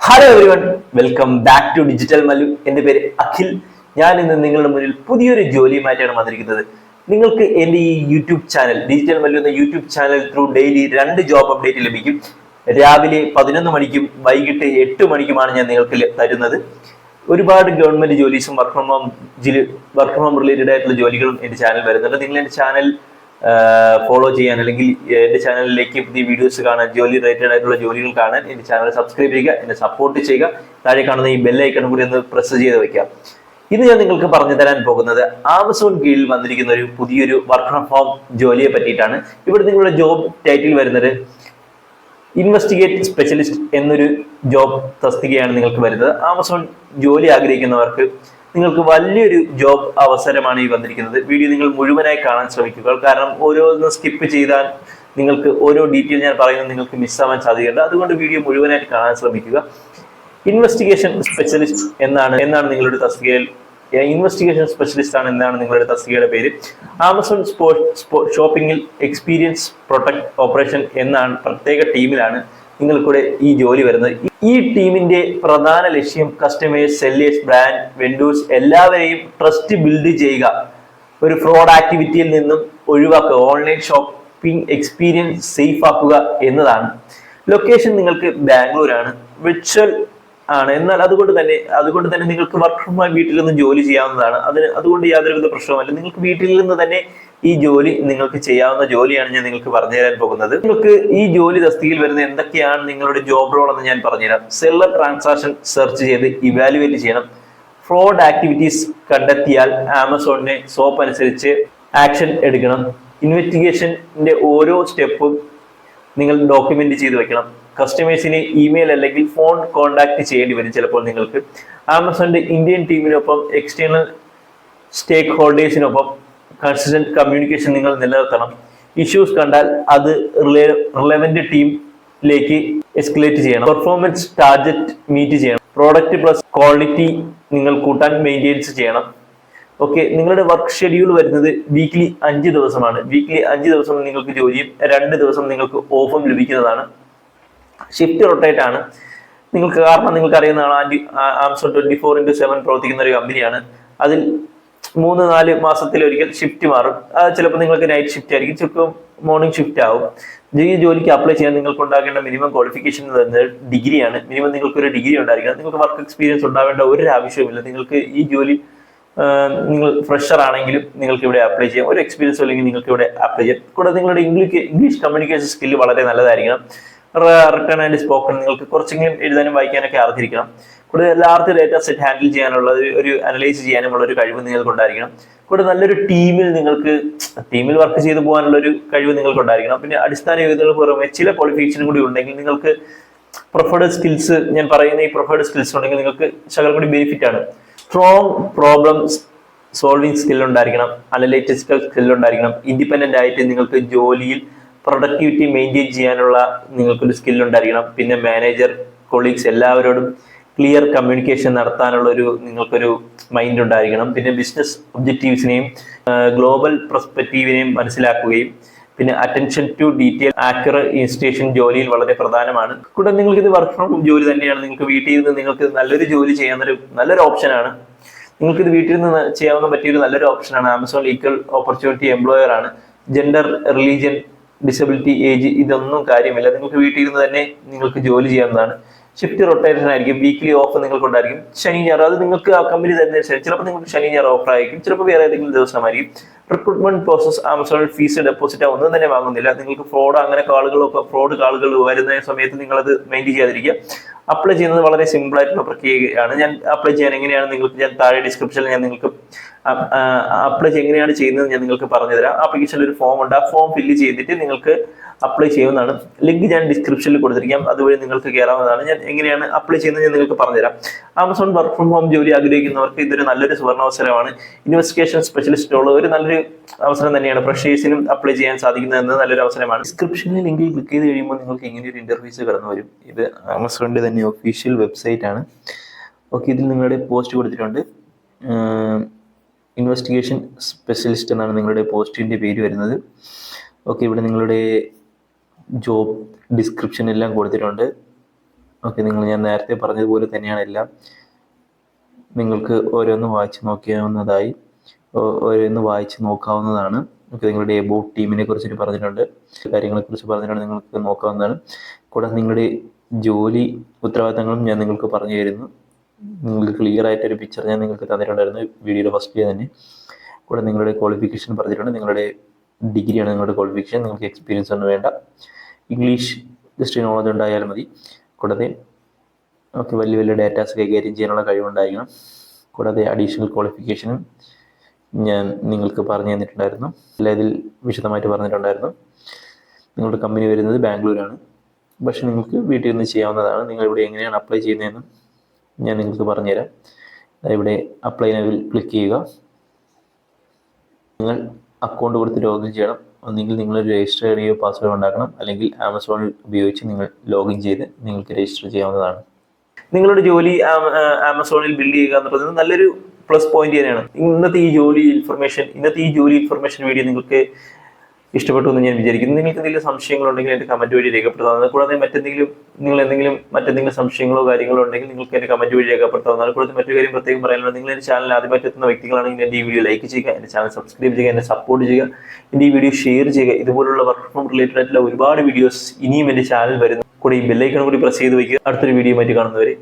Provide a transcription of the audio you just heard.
Hello everyone, welcome back to digital Mallu. എൻ്റെ പേര് അഖിൽ. ഞാൻ ഇന്ന് നിങ്ങളുടെ മുന്നിൽ പുതിയൊരു ജോലിയുമായിട്ടാണ് വന്നിരിക്കുന്നത്. നിങ്ങൾക്ക് എൻ്റെ ഈ യൂട്യൂബ് ചാനൽ ഡിജിറ്റൽ മല്ലു എന്ന YouTube channel through daily 2 job update ലഭിക്കും. രാവിലെ 11 മണിക്കും വൈകിട്ട് 8 മണിക്കുമാണ് ഞാൻ നിങ്ങൾക്ക് തരുന്നത്. ഒരുപാട് ഗവൺമെന്റ് ജോലീസും വർക്ക് ഫ്രം ഹോം റിലേറ്റഡ് ആയിട്ടുള്ള ജോലികളും എൻ്റെ ചാനൽ വരുന്നുണ്ട്. നിങ്ങൾ എൻ്റെ ചാനൽ ഫോളോ ചെയ്യാൻ അല്ലെങ്കിൽ എൻ്റെ ചാനലിലേക്ക് പുതിയ വീഡിയോസ് കാണാൻ, ജോലി റിലേറ്റഡ് ആയിട്ടുള്ള ജോലികൾ കാണാൻ എൻ്റെ ചാനൽ സബ്സ്ക്രൈബ് ചെയ്യുക, എന്നെ സപ്പോർട്ട് ചെയ്യുക. താഴെ കാണുന്ന ഈ ബെല്ലൈക്കണും കൂടി ഒന്ന് പ്രസ് ചെയ്ത് വെക്കുക. ഇത് ഞാൻ നിങ്ങൾക്ക് പറഞ്ഞു തരാൻ പോകുന്നത് ആമസോൺ കീഴിൽ വന്നിരിക്കുന്ന ഒരു പുതിയൊരു വർക്ക് ഫ്രം ഹോം ജോലിയെ പറ്റിയിട്ടാണ്. ഇവിടെ നിങ്ങളുടെ ജോബ് ടൈറ്റിൽ വരുന്നത് ഇൻവെസ്റ്റിഗേറ്റ് സ്പെഷ്യലിസ്റ്റ് എന്നൊരു ജോബ് തസ്തികയാണ് നിങ്ങൾക്ക് വരുന്നത്. ആമസോൺ ജോലി ആഗ്രഹിക്കുന്നവർക്ക് നിങ്ങൾക്ക് വലിയൊരു ജോബ് അവസരമാണ് ഈ വന്നിരിക്കുന്നത്. വീഡിയോ നിങ്ങൾ മുഴുവനായി കാണാൻ ശ്രമിക്കുക. കാരണം ഓരോന്ന് സ്കിപ്പ് ചെയ്താൽ നിങ്ങൾക്ക് ഓരോ ഡീറ്റെയിൽ ഞാൻ പറയുന്നത് നിങ്ങൾക്ക് മിസ്സാവാൻ സാധ്യതയുണ്ട്. അതുകൊണ്ട് വീഡിയോ മുഴുവനായിട്ട് കാണാൻ ശ്രമിക്കുക. ഇൻവെസ്റ്റിഗേഷൻ സ്പെഷ്യലിസ്റ്റ് എന്നാണ് നിങ്ങളുടെ തസ്തികയിൽ ഇൻവെസ്റ്റിഗേഷൻ സ്പെഷ്യലിസ്റ്റ് എന്നാണ് നിങ്ങളുടെ തസ്തികയുടെ പേര്. ആമസോൺ ഷോപ്പിംഗിൽ എക്സ്പീരിയൻസ് പ്രൊട്ടക്ട് ഓപ്പറേഷൻ എന്നാണ് പ്രത്യേക ടീമിലാണ് നിങ്ങൾക്കൂടെ ഈ ജോലി വരുന്നത്. ഈ ടീമിന്റെ പ്രധാന ലക്ഷ്യം കസ്റ്റമേഴ്സ്, സെല്ലേഴ്സ്, ബ്രാൻഡ് വെൻഡേഴ്സ് എല്ലാവരെയും ട്രസ്റ്റ് ബിൽഡ് ചെയ്യുക, ഒരു ഫ്രോഡ് ആക്ടിവിറ്റിയിൽ നിന്നും ഒഴിവാക്കുക, ഓൺലൈൻ ഷോപ്പിംഗ് എക്സ്പീരിയൻസ് സേഫ് ആക്കുക എന്നതാണ്. ലൊക്കേഷൻ നിങ്ങൾക്ക് ബാംഗ്ലൂരാണ്, വിർച്വൽ ആണ്. എന്നാൽ അതുകൊണ്ട് തന്നെ നിങ്ങൾക്ക് വർക്ക് ഫ്രം ഹോം വീട്ടിൽ നിന്ന് ജോലി ചെയ്യാവുന്നതാണ്. അതുകൊണ്ട് യാതൊരുവിധ പ്രശ്നവുമല്ല. നിങ്ങൾക്ക് വീട്ടിൽ നിന്ന് തന്നെ ഈ ജോലി നിങ്ങൾക്ക് ചെയ്യാവുന്ന ജോലിയാണ് ഞാൻ നിങ്ങൾക്ക് പറഞ്ഞു തരാൻ പോകുന്നത്. നിങ്ങൾക്ക് ഈ ജോലി തസ്തികയിൽ വരുന്ന എന്തൊക്കെയാണ് നിങ്ങളുടെ ജോബ് റോൾ എന്ന് ഞാൻ പറഞ്ഞുതരാം. സെല്ലർ ട്രാൻസാക്ഷൻ സെർച്ച് ചെയ്ത് ഇവാലുവേറ്റ് ചെയ്യണം. ഫ്രോഡ് ആക്ടിവിറ്റീസ് കണ്ടെത്തിയാൽ ആമസോണിനെ സോപ്പ് അനുസരിച്ച് ആക്ഷൻ എടുക്കണം. ഇൻവെസ്റ്റിഗേഷന്റെ ഓരോ സ്റ്റെപ്പും നിങ്ങൾ ഡോക്യുമെന്റ് ചെയ്ത് വെക്കണം. കസ്റ്റമേഴ്സിനെ ഇമെയിൽ അല്ലെങ്കിൽ ഫോൺ കോൺടാക്ട് ചെയ്യേണ്ടി വരും ചിലപ്പോൾ നിങ്ങൾക്ക്. ആമസോണിന്റെ ഇന്ത്യൻ ടീമിനൊപ്പം എക്സ്റ്റേണൽ സ്റ്റേക്ക് ഹോൾഡേഴ്സിനൊപ്പം കൺസിസ്റ്റന്റ് കമ്മ്യൂണിക്കേഷൻ നിങ്ങൾ നിലനിർത്തണം. ഇഷ്യൂസ് കണ്ടാൽ അത് റിലവന്റ് ടീമിലേക്ക് എസ്കലേറ്റ് ചെയ്യണം. പെർഫോമൻസ് ടാർഗറ്റ് മീറ്റ് ചെയ്യണം. പ്രോഡക്റ്റ് പ്ലസ് ക്വാളിറ്റി നിങ്ങൾ കൂട്ടാൻ മെയിൻറ്റെയിൻസ് ചെയ്യണം. ഓക്കെ, നിങ്ങളുടെ വർക്ക് ഷെഡ്യൂൾ വരുന്നത് വീക്ക്ലി 5 ദിവസമാണ്. വീക്ക്ലി 5 ദിവസം നിങ്ങൾക്ക് ജോലിയും 2 ദിവസം നിങ്ങൾക്ക് ഓഫും ലഭിക്കുന്നതാണ്. ഷിഫ്റ്റ് റൊട്ടേറ്റ് ആണ് നിങ്ങൾക്ക്. കാരണം നിങ്ങൾക്ക് അറിയുന്നതാണ്, ആമസോൺ 24/7 പ്രവർത്തിക്കുന്ന ഒരു കമ്പനിയാണ്. അതിൽ 3-4 മാസത്തിലൊരിക്കൽ ഷിഫ്റ്റ് മാറും. ചിലപ്പോൾ നിങ്ങൾക്ക് നൈറ്റ് ഷിഫ്റ്റ് ആയിരിക്കും, ചിലപ്പോൾ മോർണിംഗ് ഷിഫ്റ്റ് ആവും. ഈ ജോലിക്ക് അപ്ലൈ ചെയ്യാൻ നിങ്ങൾക്ക് ഉണ്ടാകേണ്ട മിനിമം ക്വാളിഫിക്കേഷൻ എന്ന് പറയുന്നത് ഡിഗ്രിയാണ്. മിനിമം നിങ്ങൾക്ക് ഒരു ഡിഗ്രി ഉണ്ടായിരിക്കണം. നിങ്ങൾക്ക് വർക്ക് എക്സ്പീരിയൻസ് ഉണ്ടാവേണ്ട ഒരു ആവശ്യവുമില്ല. നിങ്ങൾക്ക് ഈ ജോലി നിങ്ങൾ ഫ്രഷർ ആണെങ്കിലും നിങ്ങൾക്ക് ഇവിടെ അപ്ലൈ ചെയ്യാം. ഒരു എക്സ്പീരിയൻസ് അല്ലെങ്കിൽ നിങ്ങൾക്ക് ഇവിടെ അപ്ലൈ ചെയ്യാം. കൂടാതെ നിങ്ങളുടെ ഇംഗ്ലീഷ് കമ്മ്യൂണിക്കേഷൻ സ്കില്ല് വളരെ നല്ലതായിരിക്കണം. റിട്ടേൺ ആൻഡ് സ്പോക്കൺ നിങ്ങൾക്ക് കുറച്ചെങ്കിലും എഴുതാനും വായിക്കാനൊക്കെ അറിഞ്ഞിരിക്കണം. കൂടുതൽ ലാർജ് ഡേറ്റ സെറ്റ് ഹാൻഡിൽ ചെയ്യാനുള്ള ഒരു അനലൈസ് ചെയ്യാനുമുള്ള ഒരു കഴിവ് നിങ്ങൾക്ക് ഉണ്ടായിരിക്കണം. കൂടെ നല്ലൊരു ടീമിൽ വർക്ക് ചെയ്തു പോകാനുള്ള ഒരു കഴിവ് നിങ്ങൾക്ക് ഉണ്ടായിരിക്കണം. പിന്നെ അടിസ്ഥാന യോഗ്യതകൾ പുറമെ ചില ക്വാളിഫിക്കേഷനും കൂടി ഉണ്ടെങ്കിൽ നിങ്ങൾക്ക് പ്രിഫേർഡ് സ്കിൽസ്, ഞാൻ പറയുന്ന ഈ പ്രിഫേർഡ് സ്കിൽസ് ഉണ്ടെങ്കിൽ നിങ്ങൾക്ക് ശകലം കൂടി ബെനിഫിറ്റ് ആണ്. സ്ട്രോങ് പ്രോബ്ലം സോൾവിങ് സ്കിൽ ഉണ്ടായിരിക്കണം. അനലൈറ്റിക്കൽ സ്കിൽ ഉണ്ടായിരിക്കണം. ഇൻഡിപെൻഡന്റ് ആയിട്ട് നിങ്ങൾക്ക് ജോലിയിൽ പ്രൊഡക്ടിവിറ്റി മെയിൻറ്റെയിൻ ചെയ്യാനുള്ള നിങ്ങൾക്കൊരു സ്കിൽ ഉണ്ടായിരിക്കണം. പിന്നെ മാനേജർ, കൊളീഗ്സ് എല്ലാവരോടും ക്ലിയർ കമ്മ്യൂണിക്കേഷൻ നടത്താനുള്ള നിങ്ങൾക്കൊരു മൈൻഡ് ഉണ്ടായിരിക്കണം. പിന്നെ ബിസിനസ് ഒബ്ജക്റ്റീവ്സിനെയും ഗ്ലോബൽ പെർസ്പെക്റ്റീവിനെയും മനസ്സിലാക്കുകയും പിന്നെ അറ്റൻഷൻ ടു ഡീറ്റെയിൽ, ആക്യുറേറ്റ് ഇൻസ്റ്റേഷൻ ജോലിയിൽ വളരെ പ്രധാനമാണ്. കൂടെ നിങ്ങൾക്ക് ഇത് വർക്ക് ഫ്രം ഹോം ജോലി തന്നെയാണ്. നിങ്ങൾക്ക് വീട്ടിൽ നിന്ന് നിങ്ങൾക്ക് നല്ലൊരു ജോലി ചെയ്യാവുന്നൊരു നല്ലൊരു ഓപ്ഷനാണ്. നിങ്ങൾക്ക് ഇത് വീട്ടിൽ നിന്ന് ചെയ്യാവുന്ന പറ്റിയൊരു നല്ലൊരു ഓപ്ഷനാണ്. ആമസോൺ ഈക്വൽ ഓപ്പർച്യൂണിറ്റി എംപ്ലോയർ ആണ്. ജെൻഡർ, റിലീജിയൻ, ഡിസബിലിറ്റി, ഏജ് ഇതൊന്നും കാര്യമില്ല. നിങ്ങൾക്ക് വീട്ടിൽ നിന്ന് തന്നെ നിങ്ങൾക്ക് ജോലി ചെയ്യാവുന്നതാണ്. ഷിഫ്റ്റ് റൊട്ടേഷൻ ആയിരിക്കും. വീക്ക്ലി ഓഫ് നിങ്ങൾക്ക് ഉണ്ടായിരിക്കും. ശനി ഞായർ അത് നിങ്ങൾക്ക് ആ കമ്പനി തന്നെ. ചിലപ്പോൾ നിങ്ങൾക്ക് ശനി ഞായർ ഓഫർ ആയിരിക്കും, ചിലപ്പോൾ വേറെ ഏതെങ്കിലും ദിവസമായിരിക്കും. റിക്രൂട്ട്മെന്റ് പ്രോസസ് ആമസോണിൽ ഫീസ്, ഡെപ്പോസിറ്റ് ഒന്നും തന്നെ വാങ്ങുന്നില്ല. നിങ്ങൾക്ക് ഫ്രോഡ് കാളുകൾ വരുന്ന സമയത്ത് നിങ്ങളത് മെയിൻറ്റെയിൻ ചെയ്യാതിരിക്കുക. അപ്ലൈ ചെയ്യുന്നത് വളരെ സിമ്പിൾ ആയിട്ടുള്ള പ്രക്രിയയാണ്. ഞാൻ അപ്ലൈ ചെയ്യാൻ എങ്ങനെയാണ് ഞാൻ താഴെ ഡിസ്ക്രിപ്ഷനിൽ ഞാൻ നിങ്ങൾക്ക് അപ്ലൈ എങ്ങനെയാണ് ചെയ്യുന്നത് ഞാൻ നിങ്ങൾക്ക് പറഞ്ഞു തരാം. ആപ്ലിക്കേഷനിൽ ഒരു ഫോം ഉണ്ട്. ആ ഫോം ഫില്ല് ചെയ്തിട്ട് നിങ്ങൾക്ക് അപ്ലൈ ചെയ്യുന്നതാണ്. ലിങ്ക് ഞാൻ ഡിസ്ക്രിപ്ഷനിൽ കൊടുത്തിരിക്കാം, അതുവഴി നിങ്ങൾക്ക് കയറാവുന്നതാണ്. ഞാൻ എങ്ങനെയാണ് അപ്ലൈ ചെയ്യുന്നത് ഞാൻ നിങ്ങൾക്ക് പറഞ്ഞുതരാം. ആമസോൺ വർക്ക് ഫ്രം ഹോം ജോലി ആഗ്രഹിക്കുന്നവർക്ക് ഇതൊരു നല്ലൊരു സുവർണാവസരമാണ്. ഇൻവെസ്റ്റിഗേഷൻ സ്പെഷ്യലിസ്റ്റ് ഉള്ള ഒരു നല്ലൊരു അവസരം തന്നെയാണ്. ഫ്രഷേഴ്സിനും അപ്ലൈ ചെയ്യാൻ സാധിക്കുന്നത് നല്ലൊരു അവസരമാണ്. ഡിസ്ക്രിപ്ഷനിൽ ലിങ്കിൽ ക്ലിക്ക് ചെയ്ത് കഴിയുമ്പോൾ നിങ്ങൾക്ക് ഇങ്ങനെ ഒരു ഇന്റർഫേസ് കടന്നു വരും. ഇത് ആമസോണിന്റെ തന്നെ ഒഫീഷ്യൽ വെബ്സൈറ്റ് ആണ്. ഓക്കെ, ഇതിൽ നിങ്ങളുടെ പോസ്റ്റ് കൊടുത്തിട്ടുണ്ട്. ഇൻവെസ്റ്റിഗേഷൻ സ്പെഷ്യലിസ്റ്റ് എന്നാണ് നിങ്ങളുടെ പോസ്റ്റിൻ്റെ പേര് വരുന്നത്. ഓക്കെ, ഇവിടെ നിങ്ങളുടെ ജോബ് ഡിസ്ക്രിപ്ഷൻ എല്ലാം കൊടുത്തിട്ടുണ്ട്. ഓക്കെ, ഞാൻ നേരത്തെ പറഞ്ഞതുപോലെ തന്നെയാണ് എല്ലാം. നിങ്ങൾക്ക് ഓരോന്ന് വായിച്ച് നോക്കാവുന്നതാണ്. ഓക്കെ, നിങ്ങളുടെ എബോട്ട് ടീമിനെ കുറിച്ചിട്ട് പറഞ്ഞിട്ടുണ്ട്, കാര്യങ്ങളെക്കുറിച്ച് പറഞ്ഞിട്ടുണ്ട്, നിങ്ങൾക്ക് നോക്കാവുന്നതാണ്. കൂടാതെ നിങ്ങളുടെ ജോലി ഉത്തരവാദിത്തങ്ങളും ഞാൻ നിങ്ങൾക്ക് പറഞ്ഞു തരുന്നു. നിങ്ങൾക്ക് ക്ലിയർ ആയിട്ടൊരു പിക്ചർ ഞാൻ നിങ്ങൾക്ക് തന്നിട്ടുണ്ടായിരുന്നു വീഡിയോയുടെ ഫസ്റ്റ് തന്നെ. കൂടെ നിങ്ങളുടെ ക്വാളിഫിക്കേഷൻ പറഞ്ഞിട്ടുണ്ട്. നിങ്ങളുടെ ഡിഗ്രിയാണ് നിങ്ങളുടെ ക്വാളിഫിക്കേഷൻ, നിങ്ങൾക്ക് എക്സ്പീരിയൻസ് ഒന്നും വേണ്ട. ഇംഗ്ലീഷ് ജസ്റ്റ് നോളജ് ഉണ്ടായാലും മതി. കൂടാതെ വലിയ വലിയ ഡാറ്റാസ് കൈകാര്യം ചെയ്യാനുള്ള കഴിവുണ്ടായിരിക്കണം. കൂടാതെ അഡീഷണൽ ക്വാളിഫിക്കേഷനും ഞാൻ നിങ്ങൾക്ക് പറഞ്ഞു തന്നിട്ടുണ്ടായിരുന്നു, അല്ല ഇതിൽ വിശദമായിട്ട് പറഞ്ഞിട്ടുണ്ടായിരുന്നു. നിങ്ങളുടെ കമ്പനി വരുന്നത് ബാംഗ്ലൂരാണ്, പക്ഷെ നിങ്ങൾക്ക് വീട്ടിൽ നിന്ന് ചെയ്യാവുന്നതാണ്. നിങ്ങളിവിടെ എങ്ങനെയാണ് അപ്ലൈ ചെയ്യുന്നതെന്നും ഞാൻ നിങ്ങൾക്ക് പറഞ്ഞുതരാം. ഇവിടെ അപ്ലൈ നൗവിൽ ക്ലിക്ക് ചെയ്യുക. നിങ്ങൾ അക്കൗണ്ട് കൊടുത്ത് ലോഗിൻ ചെയ്യണം. ഒന്നെങ്കിൽ നിങ്ങൾ രജിസ്റ്റർ ചെയ്യുകയോ പാസ്വേഡ് ഉണ്ടാക്കണം, അല്ലെങ്കിൽ ആമസോണിൽ ഉപയോഗിച്ച് നിങ്ങൾ ലോഗിൻ ചെയ്ത് നിങ്ങൾക്ക് രജിസ്റ്റർ ചെയ്യാവുന്നതാണ്. നിങ്ങളുടെ ജോലി ആമസോണിൽ ബിൽഡ് ചെയ്യുക എന്ന് പറയുന്നത് നല്ലൊരു പ്ലസ് പോയിന്റ് തന്നെയാണ്. ഇന്നത്തെ ഈ ജോലി ഇൻഫർമേഷൻ വീഡിയോ നിങ്ങൾക്ക് ഇഷ്ടപ്പെട്ടു എന്ന് ഞാൻ വിചാരിക്കുന്നു. നിങ്ങൾക്ക് എന്തെങ്കിലും സംശയങ്ങളുണ്ടെങ്കിൽ എൻ്റെ കമന്റ് വഴി രേഖപ്പെടുത്താവുന്നതാണ്. കൂടാതെ മറ്റെന്തെങ്കിലും സംശയങ്ങളോ കാര്യങ്ങളോ ഉണ്ടെങ്കിൽ നിങ്ങൾക്ക് എൻ്റെ കമന്റ് വഴി രേഖപ്പെടുത്താവുന്നതാണ്. കൂടാതെ മറ്റൊരു കാര്യം പ്രത്യേകം പറയാനുള്ളത്, നിങ്ങൾ എൻ്റെ ചാനൽ ആദ്യമായിട്ട് എത്തുന്ന വ്യക്തികളാണെങ്കിൽ എൻ്റെ ഈ വീഡിയോ ലൈക്ക് ചെയ്യുക, എൻ്റെ ചാനൽ സബ്സ്ക്രൈബ് ചെയ്യുക, എന്നെ സപ്പോർട്ട് ചെയ്യുക, എൻ്റെ ഈ വീഡിയോ ഷെയർ ചെയ്യുക. ഇതുപോലുള്ള വർക്ക് ഫ്രം റിലേറ്റഡ് ആയിട്ടുള്ള ഒരുപാട് വീഡിയോസ് ഇനിയും എൻ്റെ ചാനൽ വരുന്നു. കൂടെ ഈ ബെല്ലൈക്കൺ കൂടി പ്രസ് ചെയ്ത് വയ്ക്കുക. അടുത്തൊരു വീഡിയോ ആയിട്ട് കാണുന്നവരെ